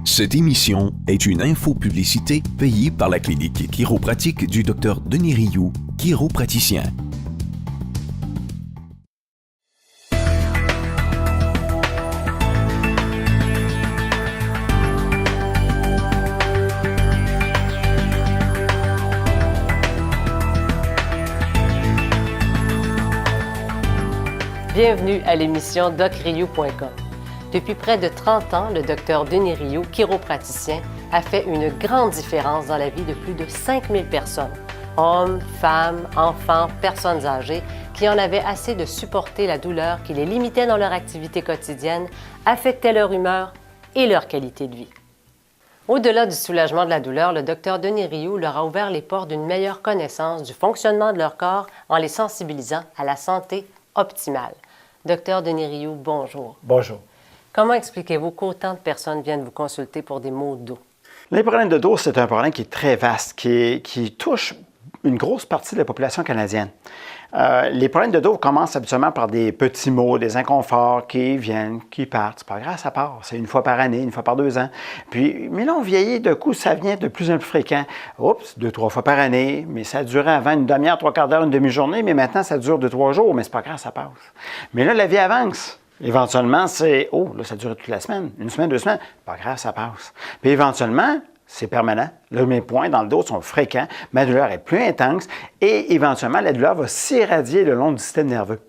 Cette émission est une infopublicité payée par la clinique chiropratique du Dr Denis Rioux, chiropraticien. Bienvenue à l'émission docrioux.com. Depuis près de 30 ans, le Dr Denis Rioux, chiropraticien, a fait une grande différence dans la vie de plus de 5000 personnes, hommes, femmes, enfants, personnes âgées, qui en avaient assez de supporter la douleur qui les limitait dans leur activité quotidienne, affectait leur humeur et leur qualité de vie. Au-delà du soulagement de la douleur, le Dr Denis Rioux leur a ouvert les portes d'une meilleure connaissance du fonctionnement de leur corps en les sensibilisant à la santé optimale. Dr Denis Rioux, bonjour. Bonjour. Comment expliquez-vous qu'autant de personnes viennent vous consulter pour des maux de dos? Les problèmes de dos, c'est un problème qui est très vaste, qui touche une grosse partie de la population canadienne. Les problèmes de dos commencent habituellement par des petits maux, des inconforts qui viennent, qui partent. C'est pas grave, ça part. C'est une fois par année, une fois par 2 ans. Mais là, on vieillit, de coup, ça vient de plus en plus fréquent. Oups, 2-3 fois par année, mais ça durait avant une demi-heure, 3/4 d'heure, une demi-journée, mais maintenant, ça dure 2-3 jours, mais c'est pas grave, ça passe. Mais là, la vie avance. Éventuellement, c'est, oh, là, ça dure toute la semaine, 1 semaine, 2 semaines, pas grave, ça passe. Puis éventuellement, c'est permanent. Là, mes points dans le dos sont fréquents, ma douleur est plus intense et éventuellement, la douleur va s'irradier le long du système nerveux.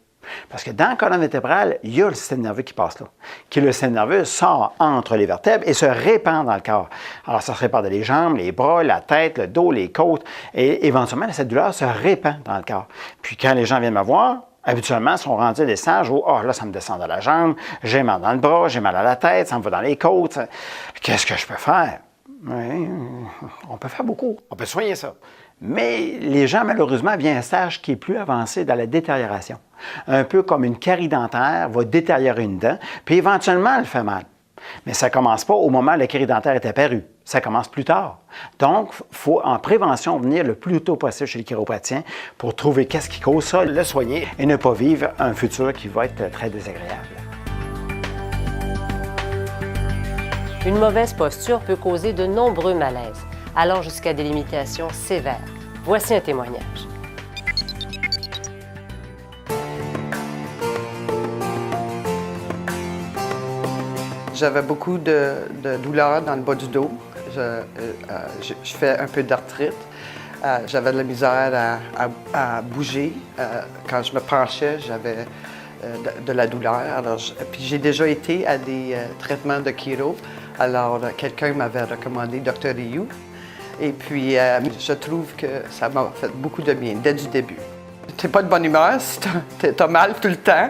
Parce que dans la colonne vertébrale, il y a le système nerveux qui passe là, qui le système nerveux sort entre les vertèbres et se répand dans le corps. Alors, ça se répand dans les jambes, les bras, la tête, le dos, les côtes, et éventuellement, cette douleur se répand dans le corps. Puis quand les gens viennent me voir, habituellement, ils sont rendus à des stages où, là, ça me descend dans la jambe, j'ai mal dans le bras, j'ai mal à la tête, ça me va dans les côtes. Qu'est-ce que je peux faire? Oui, on peut faire beaucoup. On peut soigner ça. Mais les gens, malheureusement, viennent à un stage qui est plus avancé dans la détérioration. Un peu comme une carie dentaire va détériorer une dent, puis éventuellement, elle fait mal. Mais ça ne commence pas au moment où la carie dentaire est apparue. Ça commence plus tard. Donc, il faut en prévention venir le plus tôt possible chez le chiropratien pour trouver qu'est-ce qui cause ça, le soigner et ne pas vivre un futur qui va être très désagréable. Une mauvaise posture peut causer de nombreux malaises, allant jusqu'à des limitations sévères. Voici un témoignage. J'avais beaucoup de douleurs dans le bas du dos. Je fais un peu d'arthrite. J'avais de la misère à bouger. Quand je me penchais, j'avais de la douleur. Puis j'ai déjà été à des traitements de chiro. Alors, quelqu'un m'avait recommandé Dr Rioux. Et puis, je trouve que ça m'a fait beaucoup de bien dès du début. Tu n'es pas de bonne humeur si tu as mal tout le temps.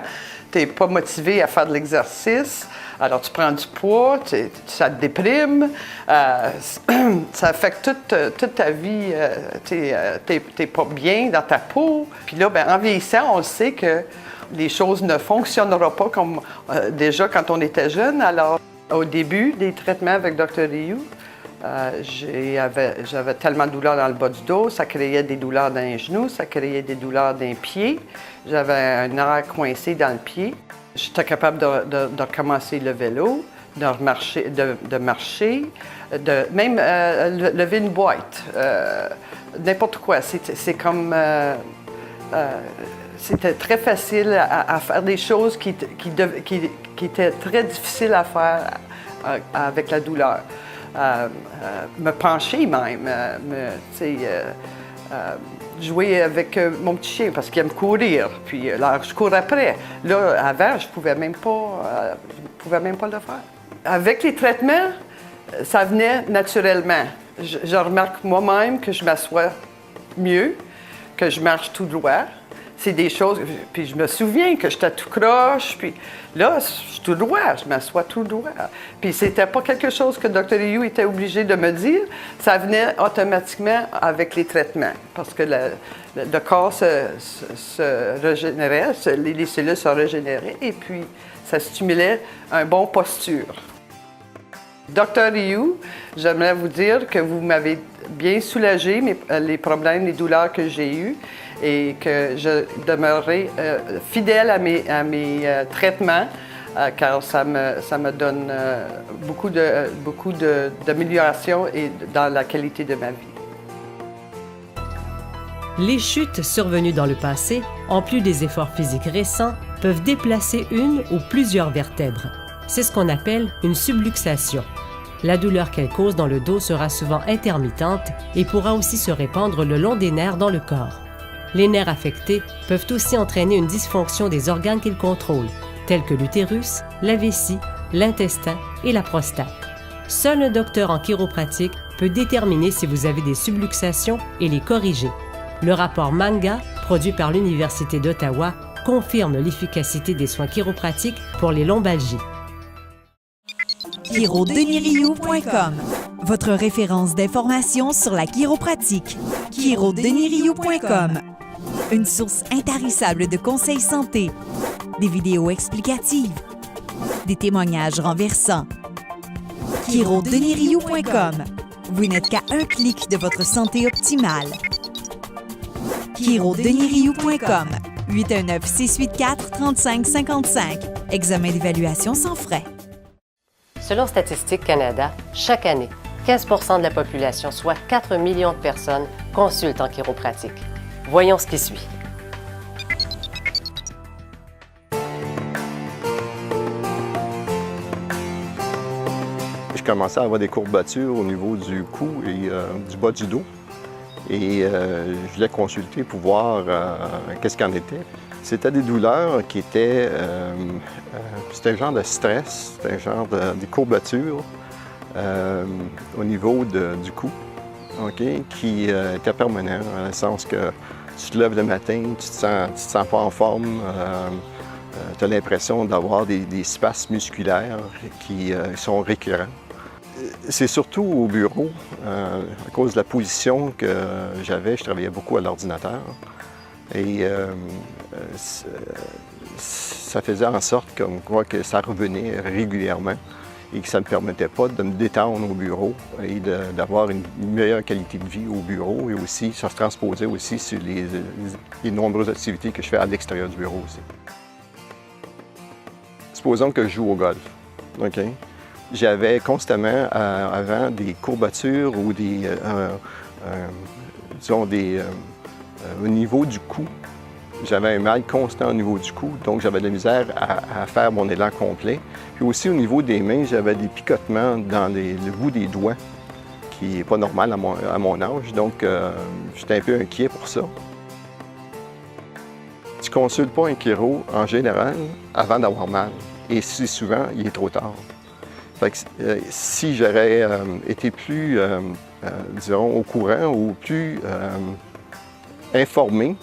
Tu n'es pas motivé à faire de l'exercice. Alors, tu prends du poids, ça te déprime, ça affecte toute ta vie, tu n'es pas bien dans ta peau. Puis là, en vieillissant, on sait que les choses ne fonctionneront pas comme déjà quand on était jeune. Alors, au début des traitements avec Dr Rioux, j'avais tellement de douleurs dans le bas du dos, ça créait des douleurs dans les genoux, ça créait des douleurs dans les pieds. J'avais un nerf coincé dans le pied. J'étais capable de recommencer le vélo, de marcher, même lever une boîte, n'importe quoi. C'est comme... c'était très facile à faire des choses qui étaient très difficiles à faire avec la douleur. Me pencher même, jouer avec mon petit chien parce qu'il aime courir. Puis là, je cours après. Là, avant, je ne pouvais même pas le faire. Avec les traitements, ça venait naturellement. Je remarque moi-même que je m'assois mieux, que je marche tout droit. C'est des choses... Puis je me souviens que j'étais tout croche, puis là, je suis tout droit, je m'assois tout droit. Puis c'était pas quelque chose que Dr Rioux était obligé de me dire, ça venait automatiquement avec les traitements, parce que le corps se régénérait, les cellules se régénéraient, et puis ça stimulait une bonne posture. Dr Rioux, j'aimerais vous dire que vous m'avez bien soulagé les problèmes, les douleurs que j'ai eues et que je demeurerai fidèle à mes traitements car ça me donne beaucoup d'amélioration et dans la qualité de ma vie. Les chutes survenues dans le passé, en plus des efforts physiques récents, peuvent déplacer une ou plusieurs vertèbres. C'est ce qu'on appelle une subluxation. La douleur qu'elle cause dans le dos sera souvent intermittente et pourra aussi se répandre le long des nerfs dans le corps. Les nerfs affectés peuvent aussi entraîner une dysfonction des organes qu'ils contrôlent, tels que l'utérus, la vessie, l'intestin et la prostate. Seul un docteur en chiropratique peut déterminer si vous avez des subluxations et les corriger. Le rapport MANGA, produit par l'Université d'Ottawa, confirme l'efficacité des soins chiropratiques pour les lombalgies. ChiroDenisRioux.com, votre référence d'information sur la chiropratique. ChiroDenisRioux.com, une source intarissable de conseils santé, des vidéos explicatives, des témoignages renversants. ChiroDenisRioux.com, vous n'êtes qu'à un clic de votre santé optimale. ChiroDenisRioux.com, 819-684-3555, examen d'évaluation sans frais. Selon Statistique Canada, chaque année, 15% de la population, soit 4 millions de personnes, consultent en chiropratique. Voyons ce qui suit. Je commençais à avoir des courbatures au niveau du cou et du bas du dos. Et je voulais consulter pour voir qu'est-ce qu'il en était. C'était des douleurs qui étaient... c'était un genre de stress, c'était un genre de courbatures au niveau du cou, okay, qui était permanent, dans le sens que tu te lèves le matin, tu te sens pas en forme, tu as l'impression d'avoir des spasmes musculaires qui sont récurrents. C'est surtout au bureau, à cause de la position que j'avais, je travaillais beaucoup à l'ordinateur. Et ça faisait en sorte que ça revenait régulièrement et que ça ne me permettait pas de me détendre au bureau et d'avoir une meilleure qualité de vie au bureau, et aussi ça se transposait aussi sur les nombreuses activités que je fais à l'extérieur du bureau aussi. Supposons que je joue au golf, OK? J'avais constamment avant des courbatures ou au niveau du cou. J'avais un mal constant au niveau du cou, donc j'avais de la misère à faire mon élan complet. Puis aussi au niveau des mains, j'avais des picotements dans le bout des doigts, qui n'est pas normal à mon âge, donc j'étais un peu inquiet pour ça. Tu ne consultes pas un chiro en général avant d'avoir mal, et si souvent, il est trop tard. Fait que, si j'aurais été plus, disons, au courant ou plus informé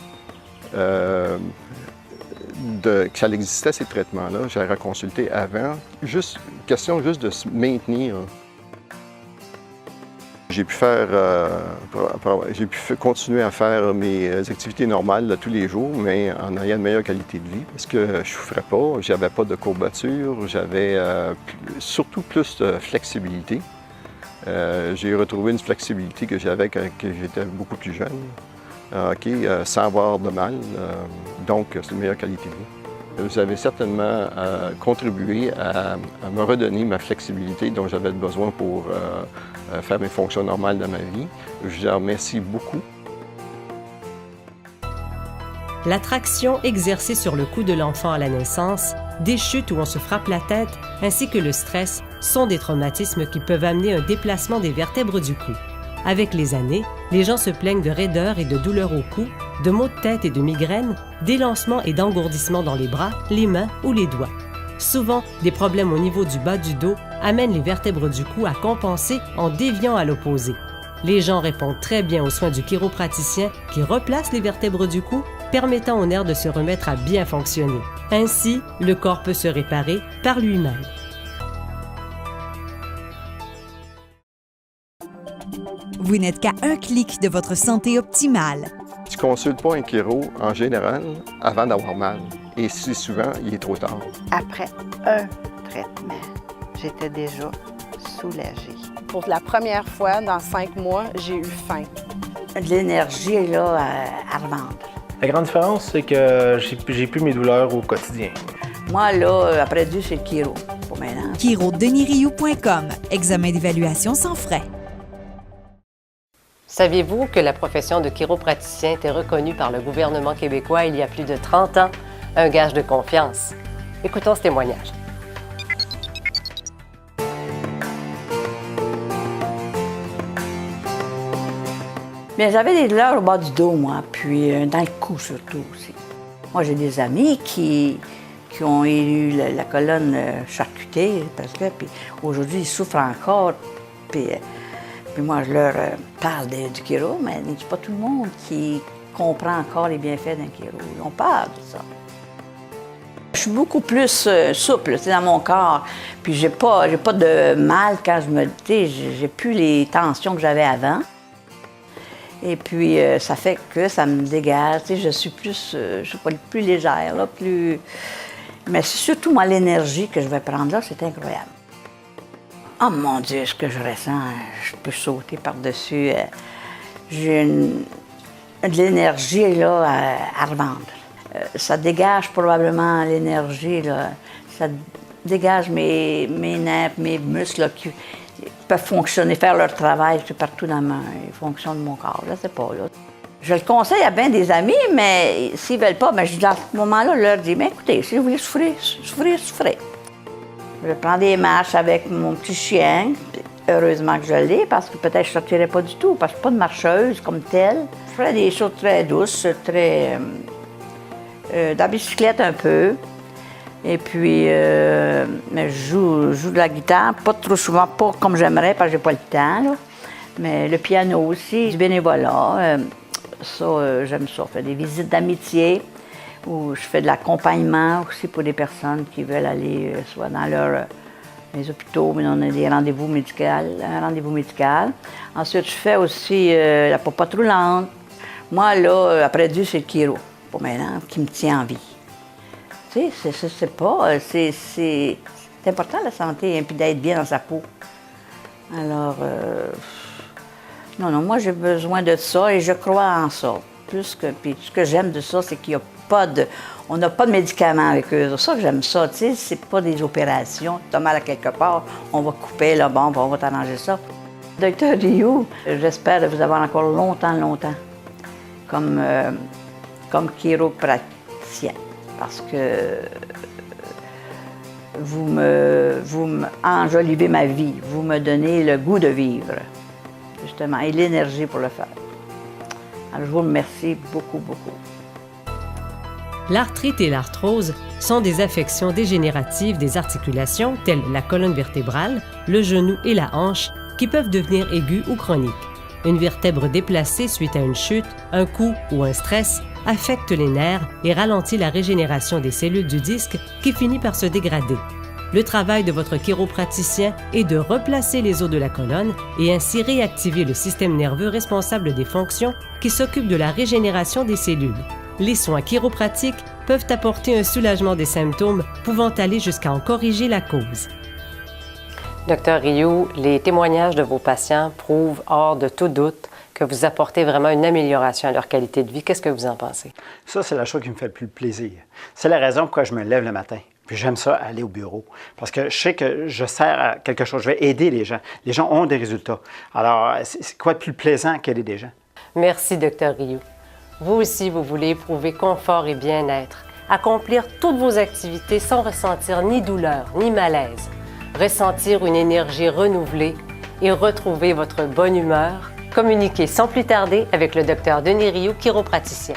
que ça existait, ces traitements-là, j'aurais consulté avant. Juste, question juste de se maintenir. J'ai pu continuer à faire mes activités normales de tous les jours, mais en ayant une meilleure qualité de vie, parce que je ne souffrais pas, j'avais pas de courbatures, j'avais surtout plus de flexibilité. J'ai retrouvé une flexibilité que j'avais quand j'étais beaucoup plus jeune, sans avoir de mal, donc c'est une meilleure qualité de vie. Vous avez certainement contribué à me redonner ma flexibilité dont j'avais besoin pour faire mes fonctions normales dans ma vie. Je vous remercie beaucoup. La traction exercée sur le cou de l'enfant à la naissance, des chutes où on se frappe la tête, ainsi que le stress sont des traumatismes qui peuvent amener un déplacement des vertèbres du cou. Avec les années, les gens se plaignent de raideur et de douleurs au cou, de maux de tête et de migraines, d'élancements et d'engourdissements dans les bras, les mains ou les doigts. Souvent, des problèmes au niveau du bas du dos amènent les vertèbres du cou à compenser en déviant à l'opposé. Les gens répondent très bien aux soins du chiropraticien qui replace les vertèbres du cou, permettant aux nerfs de se remettre à bien fonctionner. Ainsi, le corps peut se réparer par lui-même. Vous n'êtes qu'à un clic de votre santé optimale. Tu ne consultes pas un chiro en général avant d'avoir mal. Et si souvent, il est trop tard. Après un traitement, j'étais déjà soulagée. Pour la première fois dans 5 mois, j'ai eu faim. De l'énergie là, à revendre. La grande différence, c'est que j'ai plus mes douleurs au quotidien. Moi, là, après dû, c'est le chiro. Pour maintenant. chirodeniriou.com. Examen d'évaluation sans frais. Saviez-vous que la profession de chiropraticien était reconnue par le gouvernement québécois il y a plus de 30 ans? Un gage de confiance. Écoutons ce témoignage. Bien, j'avais des douleurs au bas du dos, moi, puis dans le cou surtout aussi. Moi, j'ai des amis qui ont eu la colonne charcutée, parce que, puis aujourd'hui, ils souffrent encore. Puis moi, je leur parle du chiro, mais c'est pas tout le monde qui comprend encore les bienfaits d'un chiro. On parle de ça. Je suis beaucoup plus souple, dans mon corps. Puis j'ai pas de mal quand je me... j'ai plus les tensions que j'avais avant. Et puis, ça fait que ça me dégage. Je suis plus, je sais pas, plus légère, là, plus... Mais c'est surtout, moi, l'énergie que je vais prendre là, c'est incroyable. Oh mon Dieu, ce que je ressens, je peux sauter par-dessus. J'ai de l'énergie, là, à revendre. Ça dégage probablement l'énergie, là. Ça dégage mes nerfs, mes muscles, là, qui peuvent fonctionner, faire leur travail partout dans les fonctions de mon corps. Là, c'est pas là. Je le conseille à bien des amis, mais s'ils ne veulent pas, bien, dans ce moment-là, je leur dis, mais écoutez, si vous voulez souffrir. Je prends des marches avec mon petit chien. Heureusement que je l'ai, parce que peut-être je ne sortirais pas du tout, parce que je ne suis pas de marcheuse comme telle. Je ferais des choses très douces, très... de la bicyclette un peu. Et puis, mais je joue de la guitare, pas trop souvent, pas comme j'aimerais, parce que j'ai pas le temps, là. Mais le piano aussi, du bénévolat, ça, j'aime ça. Je fais des visites d'amitié, où je fais de l'accompagnement aussi pour des personnes qui veulent aller soit dans les hôpitaux, mais on a des rendez-vous médicaux, un rendez-vous médical. Ensuite, je fais aussi la popote roulante. Moi, là, après Dieu, c'est le chiro, pour maintenant, qui me tient en vie. Tu sais, c'est important la santé, hein, puis d'être bien dans sa peau. Alors, non, moi j'ai besoin de ça et je crois en ça. Puis ce que j'aime de ça, c'est qu'il n'y a pas on n'a pas de médicaments avec eux. C'est ça que j'aime ça, tu sais, c'est pas des opérations. Tu as mal à quelque part, on va couper, là, bon, on va t'arranger ça. Docteur Rioux, j'espère vous avoir encore longtemps, comme chiropraticien. Parce que vous enjolivez ma vie, vous me donnez le goût de vivre, justement, et l'énergie pour le faire. Alors, je vous remercie beaucoup. L'arthrite et l'arthrose sont des affections dégénératives des articulations telles la colonne vertébrale, le genou et la hanche qui peuvent devenir aiguës ou chroniques. Une vertèbre déplacée suite à une chute, un coup ou un stress affecte les nerfs et ralentit la régénération des cellules du disque qui finit par se dégrader. Le travail de votre chiropraticien est de replacer les os de la colonne et ainsi réactiver le système nerveux responsable des fonctions qui s'occupent de la régénération des cellules. Les soins chiropratiques peuvent apporter un soulagement des symptômes pouvant aller jusqu'à en corriger la cause. Docteur Rioux, les témoignages de vos patients prouvent hors de tout doute que vous apportez vraiment une amélioration à leur qualité de vie. Qu'est-ce que vous en pensez? Ça, c'est la chose qui me fait le plus plaisir. C'est la raison pourquoi je me lève le matin. Puis j'aime ça, aller au bureau. Parce que je sais que je sers à quelque chose. Je vais aider les gens. Les gens ont des résultats. Alors, c'est quoi de plus plaisant qu'aider des gens? Merci, Docteur Rioux. Vous aussi, vous voulez éprouver confort et bien-être, accomplir toutes vos activités sans ressentir ni douleur, ni malaise, ressentir une énergie renouvelée et retrouver votre bonne humeur. Communiquez sans plus tarder avec le Dr Denis Rioux, chiropraticien.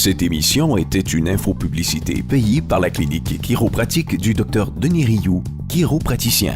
Cette émission était une infopublicité payée par la clinique chiropratique du Dr Denis Rioux, chiropraticien.